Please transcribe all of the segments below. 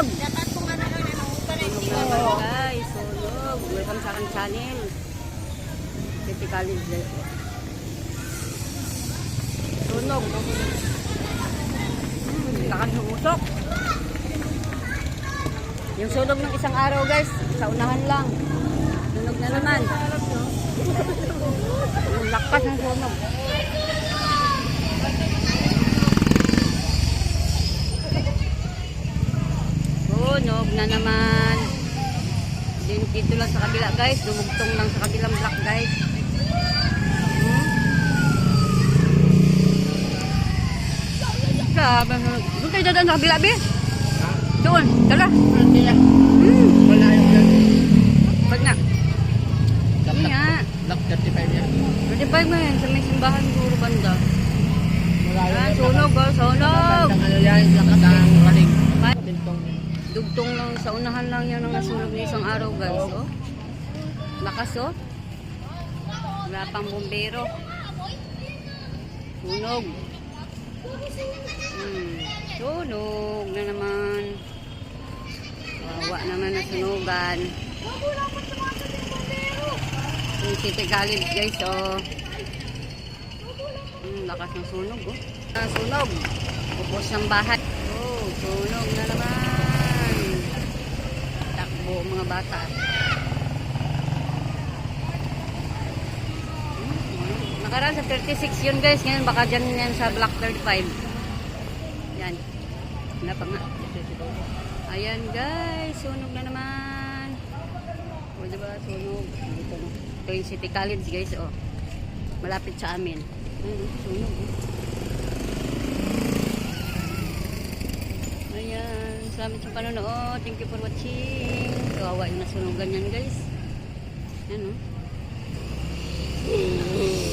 Sunog! Sunog guys, sunog. Welcome sa aking channel. City College guys. Sunog. Lakan sumusok. Yung sunog ng isang araw guys, sa unahan lang. Sunog na naman. Yung lakas ng sunog. Sunog na naman. Dito lang sa kabila guys. Dumugtong lang sa kabilang block guys. Doon tayo dadaan sa kabila be. Doon, tala. Wala yung yan. Pag na. Hindi nga. Lock 35 yan. 35 mo yan. Sa may simbahan puro banda. Wala yung Sunog oh, sunog. ano yan, lakas ang raning. Dugtong lang, sa unahan lang yan ang nasunog ng isang araw guys, oh. Lakas, oh. Wala pang bumbero. Sunog. Sunog na naman. Wawa naman na sunugan. Yung City College guys, oh. Lakas ng sunog, oh. Sunog. Pupos ng bahay. Oh, sunog na naman. Mga bata. Nakaraan sa 36 yun guys. Ngayon baka dyan yan sa block 35. Yan. Wala pa nga. Ayan guys. Sunog na naman. O diba sunog. Dito na. Ito yung City College guys. O. Malapit sa amin. Sunog. Ayan. Salamat sa panonood. Thank you for watching. Kawawa yung nasunugan yan guys. Yan o.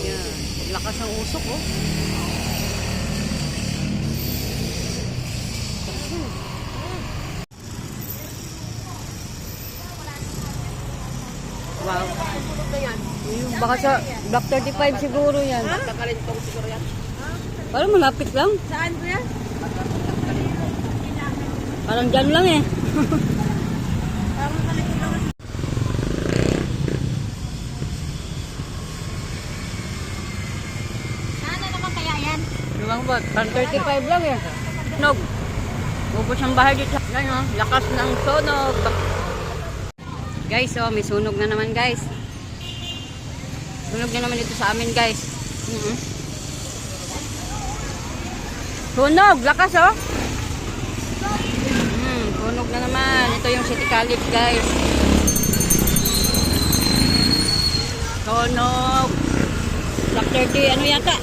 Yan. Lakas ng usok o. Wow. Baka sa block 35 siguro yan. Kakalintong siguro yan. Parang malapit lang. Saan ko yan? Parang dyan lang eh. Saan na naman kaya yan? Lumang ba? Parang 35 lang eh. Sunog. Bubos ang bahay dito. Yan o. Lakas ng sunog. Guys oh, may sunog na naman guys. Sunog na naman dito sa amin guys. Sunog. Lakas oh. Sunog na naman. Ito yung City College guys. Sunog. Block 30 ano yata?